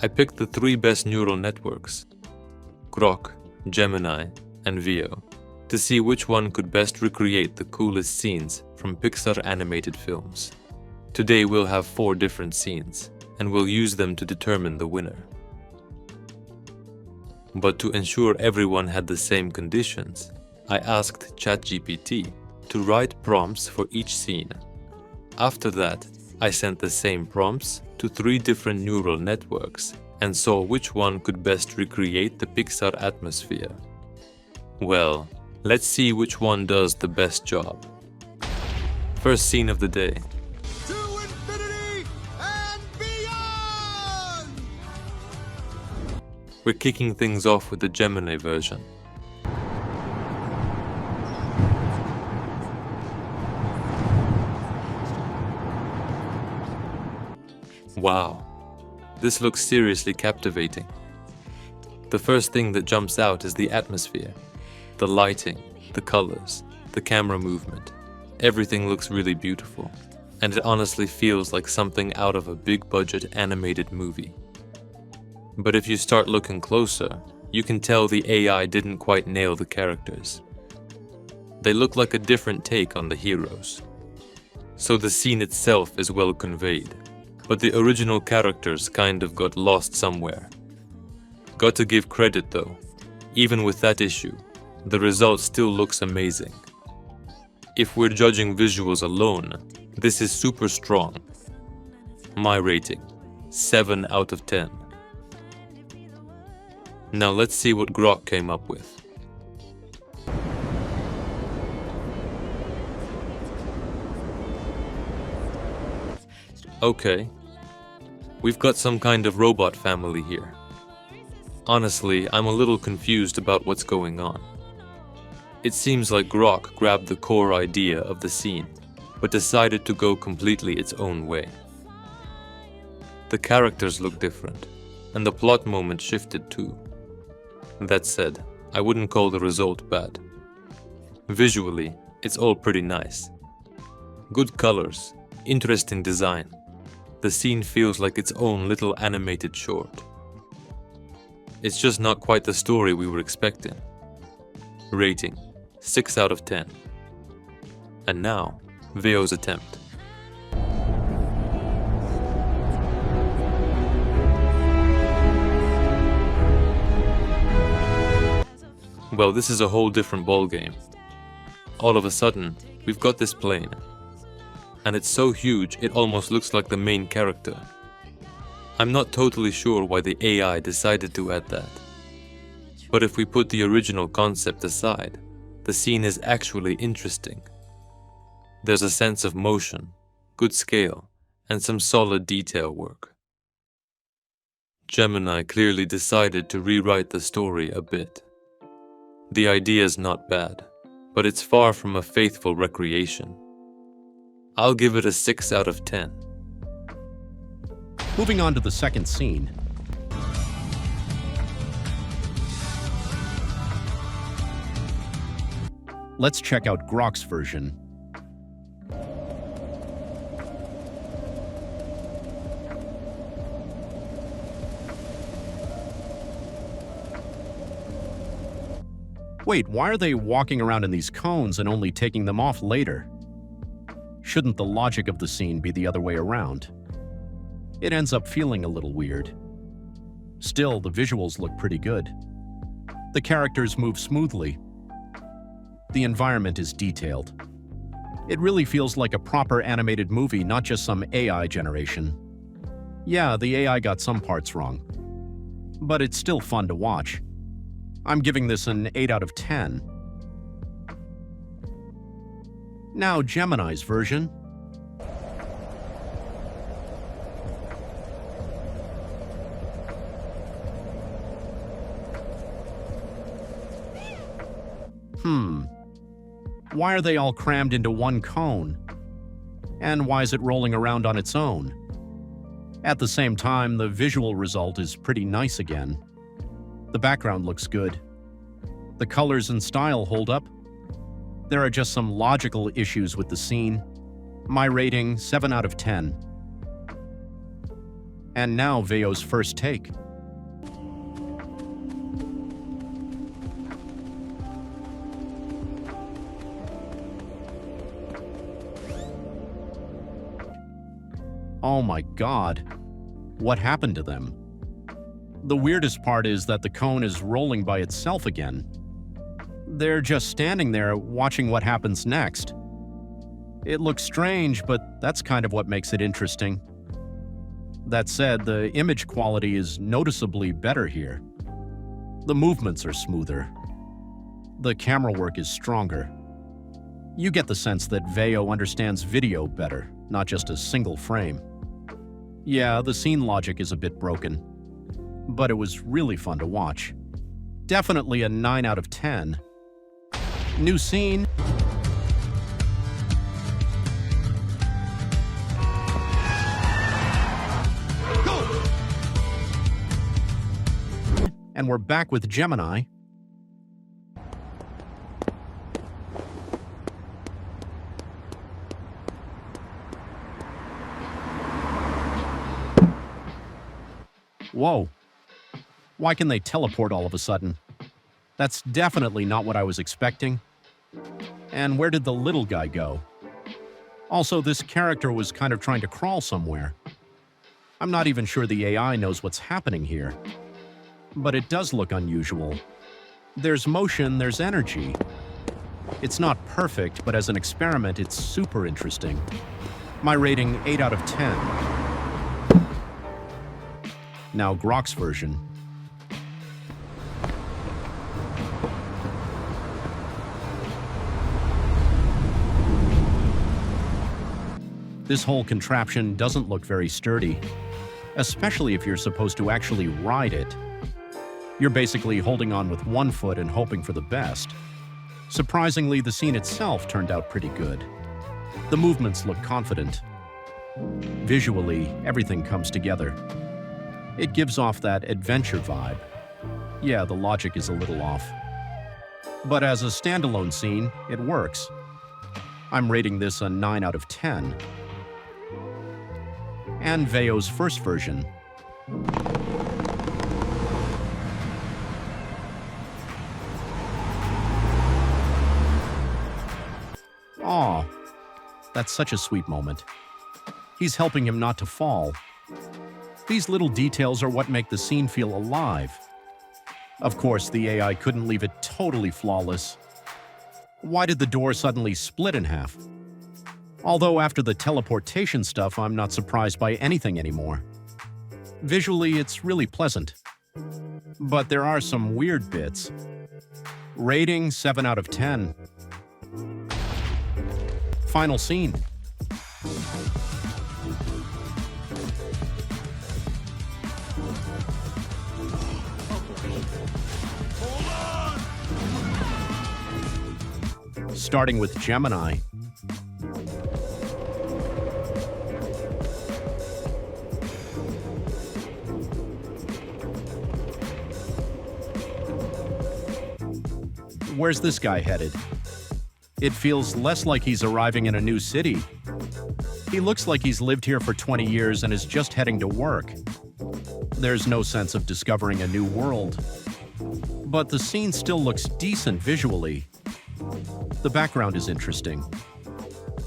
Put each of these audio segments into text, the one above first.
I picked the 3 best neural networks, Grok, Gemini, and Veo, to see which one could best recreate the coolest scenes from Pixar animated films. Today we'll have 4 different scenes, and we'll use them to determine the winner. But to ensure everyone had the same conditions, I asked ChatGPT to write prompts for each scene. After that, I sent the same prompts to 3 different neural networks and saw which one could best recreate the Pixar atmosphere. Well, let's see which one does the best job. First scene of the day. To infinity and beyond! We're kicking things off with the Gemini version. Wow, this looks seriously captivating. The first thing that jumps out is the atmosphere. The lighting, the colors, the camera movement. Everything looks really beautiful, and it honestly feels like something out of a big-budget animated movie. But if you start looking closer, you can tell the AI didn't quite nail the characters. They look like a different take on the heroes. So the scene itself is well conveyed, but the original characters kind of got lost somewhere. Got to give credit though, even with that issue, the result still looks amazing. If we're judging visuals alone, this is super strong. My rating, 7 out of 10. Now let's see what Grok came up with. Okay, we've got some kind of robot family here. Honestly, I'm a little confused about what's going on. It seems like Grok grabbed the core idea of the scene, but decided to go completely its own way. The characters look different, and the plot moment shifted too. That said, I wouldn't call the result bad. Visually, it's all pretty nice. Good colors, interesting design. The scene feels like its own little animated short. It's just not quite the story we were expecting. Rating, 6 out of 10. And now, Veo's attempt. Well, this is a whole different ballgame. All of a sudden, we've got this plane. And it's so huge it almost looks like the main character. I'm not totally sure why the AI decided to add that. But if we put the original concept aside, the scene is actually interesting. There's a sense of motion, good scale, and some solid detail work. Gemini clearly decided to rewrite the story a bit. The idea's not bad, but it's far from a faithful recreation. I'll give it a 6 out of 10. Moving on to the second scene. Let's check out Grok's version. Wait, why are they walking around in these cones and only taking them off later? Shouldn't the logic of the scene be the other way around? It ends up feeling a little weird. Still, the visuals look pretty good. The characters move smoothly. The environment is detailed. It really feels like a proper animated movie, not just some AI generation. Yeah, the AI got some parts wrong, but it's still fun to watch. I'm giving this an 8 out of 10. Now Gemini's version. Why are they all crammed into one cone? And why is it rolling around on its own? At the same time, the visual result is pretty nice again. The background looks good. The colors and style hold up. There are just some logical issues with the scene. My rating, 7 out of 10. And now Veo's first take. Oh my God, what happened to them? The weirdest part is that the cone is rolling by itself again. They're just standing there watching what happens next. It looks strange, but that's kind of what makes it interesting. That said, the image quality is noticeably better here. The movements are smoother. The camera work is stronger. You get the sense that Veo understands video better, not just a single frame. Yeah, the scene logic is a bit broken, but it was really fun to watch. Definitely a 9 out of 10. New scene. Go! And we're back with Gemini. Whoa. Why can they teleport all of a sudden? That's definitely not what I was expecting. And where did the little guy go? Also, this character was kind of trying to crawl somewhere. I'm not even sure the AI knows what's happening here. But it does look unusual. There's motion, there's energy. It's not perfect, but as an experiment, it's super interesting. My rating, 8 out of 10. Now Grok's version. This whole contraption doesn't look very sturdy, especially if you're supposed to actually ride it. You're basically holding on with one foot and hoping for the best. Surprisingly, the scene itself turned out pretty good. The movements look confident. Visually, everything comes together. It gives off that adventure vibe. Yeah, the logic is a little off. But as a standalone scene, it works. I'm rating this a 9 out of 10. And Veo's first version. Aw, that's such a sweet moment. He's helping him not to fall. These little details are what make the scene feel alive. Of course, the AI couldn't leave it totally flawless. Why did the door suddenly split in half? Although after the teleportation stuff, I'm not surprised by anything anymore. Visually, it's really pleasant. But there are some weird bits. Rating 7 out of 10. Final scene. Starting with Gemini. Where's this guy headed? It feels less like he's arriving in a new city. He looks like he's lived here for 20 years and is just heading to work. There's no sense of discovering a new world. But the scene still looks decent visually. The background is interesting.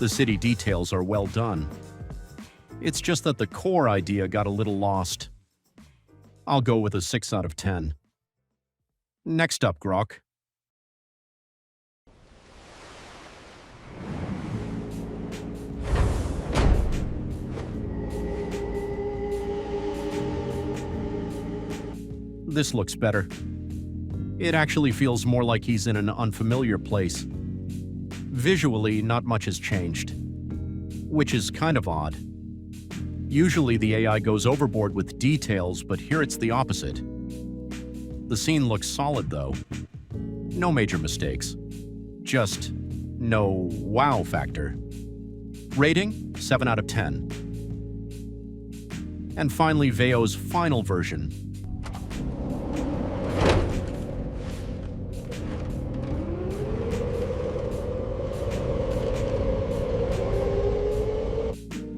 The city details are well done. It's just that the core idea got a little lost. I'll go with a 6 out of 10. Next up, Grok. This looks better. It actually feels more like he's in an unfamiliar place. Visually, not much has changed, which is kind of odd. Usually the AI goes overboard with details, but here it's the opposite. The scene looks solid though. No major mistakes. Just no wow factor. Rating, 7 out of 10. And finally, Veo's final version.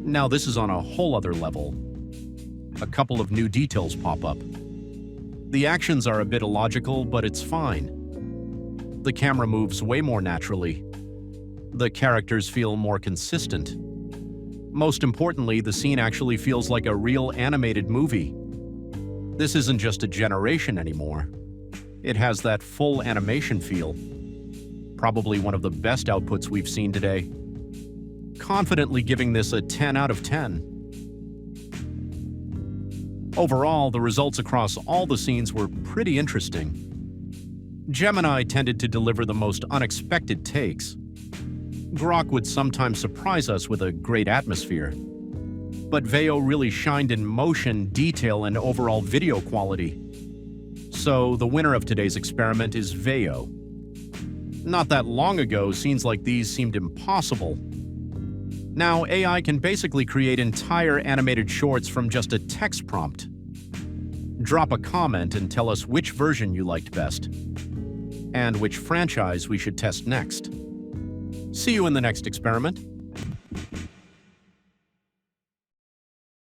Now this is on a whole other level. a couple of new details pop up. The actions are a bit illogical, but it's fine. The camera moves way more naturally. The characters feel more consistent. Most importantly, the scene actually feels like a real animated movie. This isn't just a generation anymore. It has that full animation feel. Probably one of the best outputs we've seen today. Confidently giving this a 10 out of 10. Overall, the results across all the scenes were pretty interesting. Gemini tended to deliver the most unexpected takes. Grok would sometimes surprise us with a great atmosphere. But Veo really shined in motion, detail, and overall video quality. So the winner of today's experiment is Veo. Not that long ago, scenes like these seemed impossible. Now, AI can basically create entire animated shorts from just a text prompt. Drop a comment and tell us which version you liked best, and which franchise we should test next. See you in the next experiment.